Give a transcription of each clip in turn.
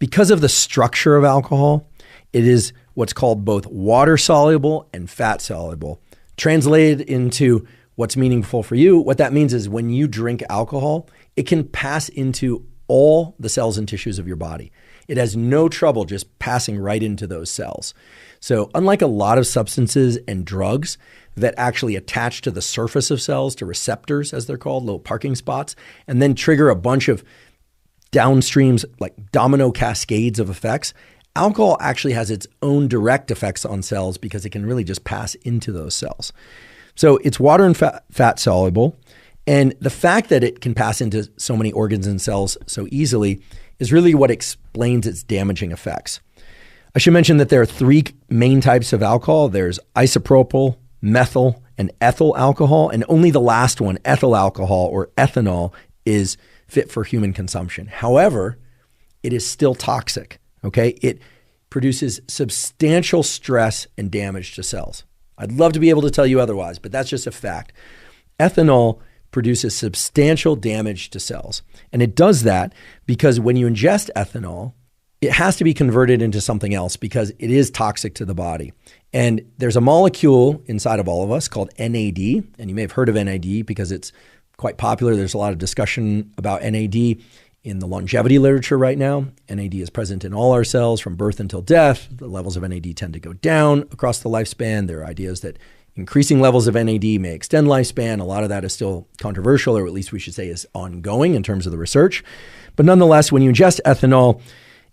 Because of the structure of alcohol, it is what's called both water soluble and fat soluble. Translated into what's meaningful for you, what that means is when you drink alcohol, it can pass into all the cells and tissues of your body. It has no trouble just passing right into those cells. So unlike a lot of substances and drugs that actually attach to the surface of cells, to receptors as they're called, little parking spots, and then trigger a bunch of downstreams like domino cascades of effects, alcohol actually has its own direct effects on cells because it can really just pass into those cells. So it's water and fat soluble. And the fact that it can pass into so many organs and cells so easily is really what explains its damaging effects. I should mention that there are three main types of alcohol. There's isopropyl, methyl, and ethyl alcohol. And only the last one, ethyl alcohol or ethanol, is fit for human consumption. However, it is still toxic, okay? It produces substantial stress and damage to cells. I'd love to be able to tell you otherwise, but that's just a fact. Ethanol produces substantial damage to cells. And it does that because when you ingest ethanol, it has to be converted into something else because it is toxic to the body. And there's a molecule inside of all of us called NAD, and you may have heard of NAD because it's quite popular. There's a lot of discussion about NAD in the longevity literature right now. NAD is present in all our cells from birth until death. The levels of NAD tend to go down across the lifespan. There are ideas that increasing levels of NAD may extend lifespan. A lot of that is still controversial, or at least we should say is ongoing in terms of the research. But nonetheless, when you ingest ethanol,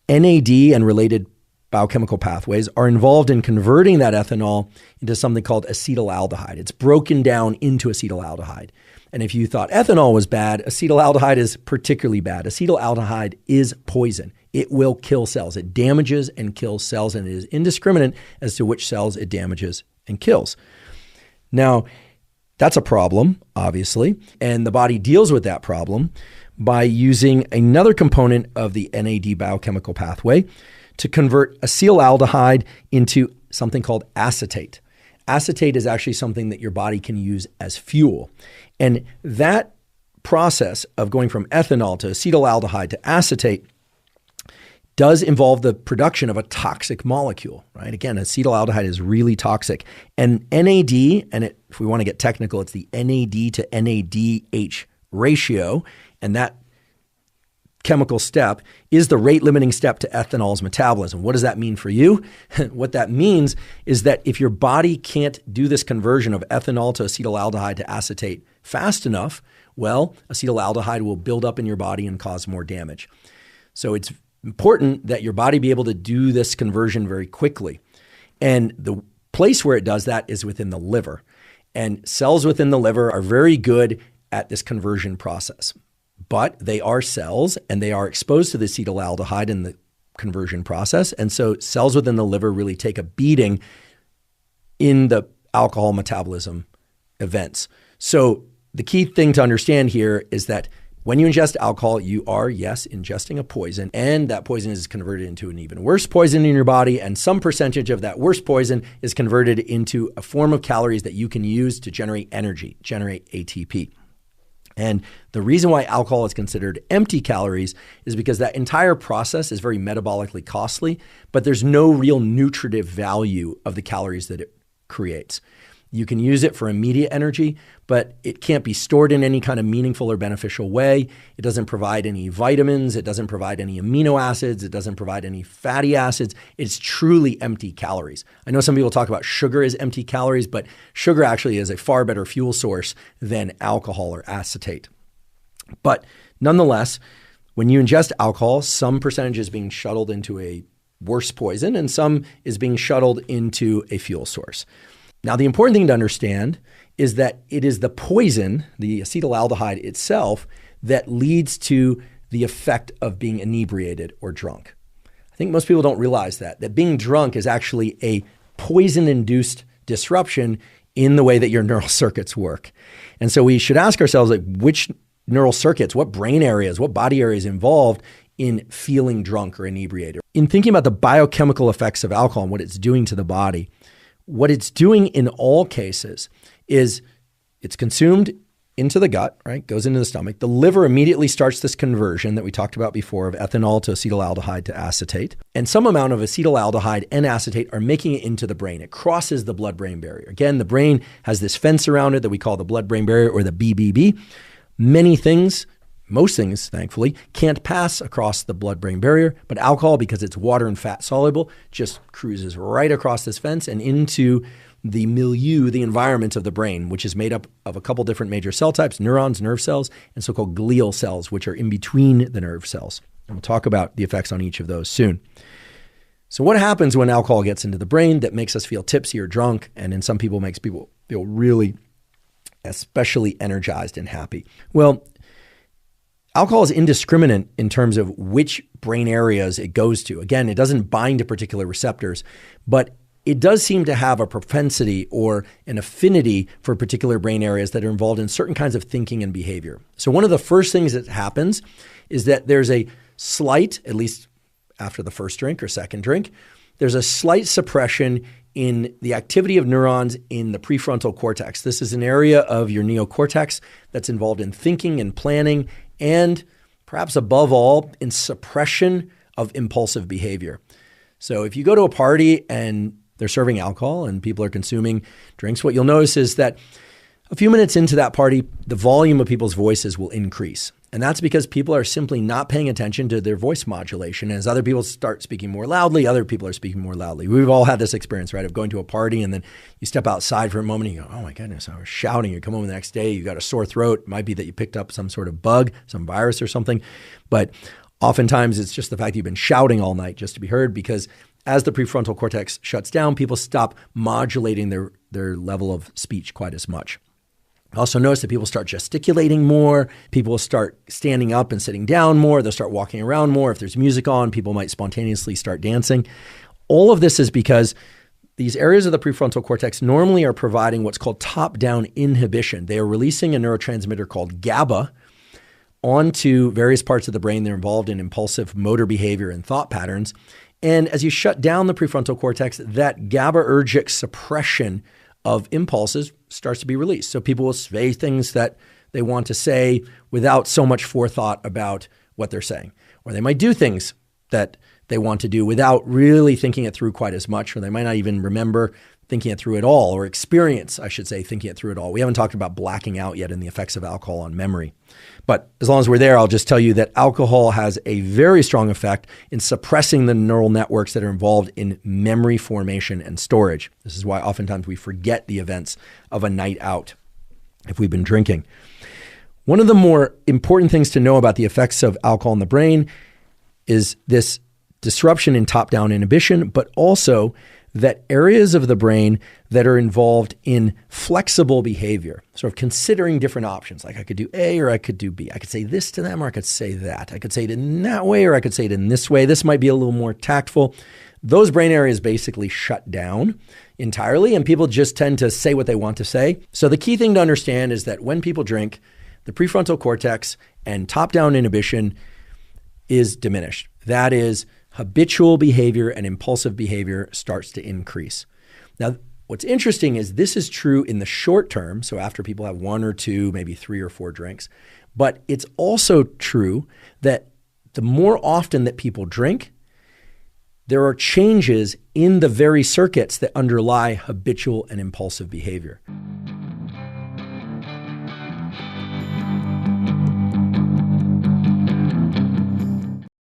NAD and related biochemical pathways are involved in converting that ethanol into something called acetaldehyde. It's broken down into acetaldehyde. And if you thought ethanol was bad, acetaldehyde is particularly bad. Acetaldehyde is poison. It will kill cells. It damages and kills cells, and it is indiscriminate as to which cells it damages and kills. Now, that's a problem, obviously, and the body deals with that problem by using another component of the NAD biochemical pathway to convert acetaldehyde into something called acetate. Acetate is actually something that your body can use as fuel. And that process of going from ethanol to acetaldehyde to acetate does involve the production of a toxic molecule, right? Again, acetaldehyde is really toxic. And NAD, and if we want to get technical, it's the NAD to NADH ratio. And that chemical step is the rate limiting step to ethanol's metabolism. What does that mean for you? What that means is that if your body can't do this conversion of ethanol to acetaldehyde to acetate fast enough, well, acetaldehyde will build up in your body and cause more damage. So it's important that your body be able to do this conversion very quickly. And the place where it does that is within the liver. And cells within the liver are very good at this conversion process. But they are cells and they are exposed to the acetaldehyde in the conversion process. And so cells within the liver really take a beating in the alcohol metabolism events. So the key thing to understand here is that when you ingest alcohol, you are, yes, ingesting a poison, and that poison is converted into an even worse poison in your body, and some percentage of that worse poison is converted into a form of calories that you can use to generate energy, generate ATP. And the reason why alcohol is considered empty calories is because that entire process is very metabolically costly, but there's no real nutritive value of the calories that it creates. You can use it for immediate energy, but it can't be stored in any kind of meaningful or beneficial way. It doesn't provide any vitamins. It doesn't provide any amino acids. It doesn't provide any fatty acids. It's truly empty calories. I know some people talk about sugar as empty calories, but sugar actually is a far better fuel source than alcohol or acetate. But nonetheless, when you ingest alcohol, some percentage is being shuttled into a worse poison and some is being shuttled into a fuel source. Now, the important thing to understand is that it is the poison, the acetaldehyde itself, that leads to the effect of being inebriated or drunk. I think most people don't realize that being drunk is actually a poison-induced disruption in the way that your neural circuits work. And so we should ask ourselves, like, which neural circuits, what brain areas, what body areas involved in feeling drunk or inebriated? In thinking about the biochemical effects of alcohol and what it's doing to the body, what it's doing in all cases is it's consumed into the gut, right? Goes into the stomach. The liver immediately starts this conversion that we talked about before of ethanol to acetaldehyde to acetate. And some amount of acetaldehyde and acetate are making it into the brain. It crosses the blood-brain barrier. Again, the brain has this fence around it that we call the blood-brain barrier, or the BBB. Many things, most things, thankfully, can't pass across the blood-brain barrier, but alcohol, because it's water and fat soluble, just cruises right across this fence and into the milieu, the environment of the brain, which is made up of a couple different major cell types, neurons, nerve cells, and so-called glial cells, which are in between the nerve cells. And we'll talk about the effects on each of those soon. So what happens when alcohol gets into the brain that makes us feel tipsy or drunk, and in some people makes people feel really especially energized and happy? Well, alcohol is indiscriminate in terms of which brain areas it goes to. Again, it doesn't bind to particular receptors, but it does seem to have a propensity or an affinity for particular brain areas that are involved in certain kinds of thinking and behavior. So one of the first things that happens is that there's a slight, at least after the first drink or second drink, there's a slight suppression in the activity of neurons in the prefrontal cortex. This is an area of your neocortex that's involved in thinking and planning, and perhaps above all, in suppression of impulsive behavior. So if you go to a party and they're serving alcohol and people are consuming drinks, what you'll notice is that a few minutes into that party, the volume of people's voices will increase. And that's because people are simply not paying attention to their voice modulation. As other people start speaking more loudly, other people are speaking more loudly. We've all had this experience, right, of going to a party and then you step outside for a moment and you go, oh my goodness, I was shouting. You come home the next day, you got a sore throat. It might be that you picked up some sort of bug, some virus or something. But oftentimes it's just the fact that you've been shouting all night just to be heard, because as the prefrontal cortex shuts down, people stop modulating their level of speech quite as much. Also notice that people start gesticulating more. People start standing up and sitting down more. They'll start walking around more. If there's music on, people might spontaneously start dancing. All of this is because these areas of the prefrontal cortex normally are providing what's called top-down inhibition. They are releasing a neurotransmitter called GABA onto various parts of the brain. They're involved in impulsive motor behavior and thought patterns. And as you shut down the prefrontal cortex, that GABAergic suppression of impulses starts to be released. So people will say things that they want to say without so much forethought about what they're saying. Or they might do things that they want to do without really thinking it through quite as much, or they might not even remember thinking it through at all, or experience, I should say, thinking it through at all. We haven't talked about blacking out yet and the effects of alcohol on memory. But as long as we're there, I'll just tell you that alcohol has a very strong effect in suppressing the neural networks that are involved in memory formation and storage. This is why oftentimes we forget the events of a night out if we've been drinking. One of the more important things to know about the effects of alcohol in the brain is this disruption in top-down inhibition, but also that areas of the brain that are involved in flexible behavior, sort of considering different options, like I could do A or I could do B. I could say this to them or I could say that. I could say it in that way or I could say it in this way. This might be a little more tactful. Those brain areas basically shut down entirely, and people just tend to say what they want to say. So the key thing to understand is that when people drink, the prefrontal cortex and top-down inhibition is diminished. That is, habitual behavior and impulsive behavior starts to increase. Now, what's interesting is this is true in the short term, so after people have one or two, maybe 3 or 4 drinks, but it's also true that the more often that people drink, there are changes in the very circuits that underlie habitual and impulsive behavior.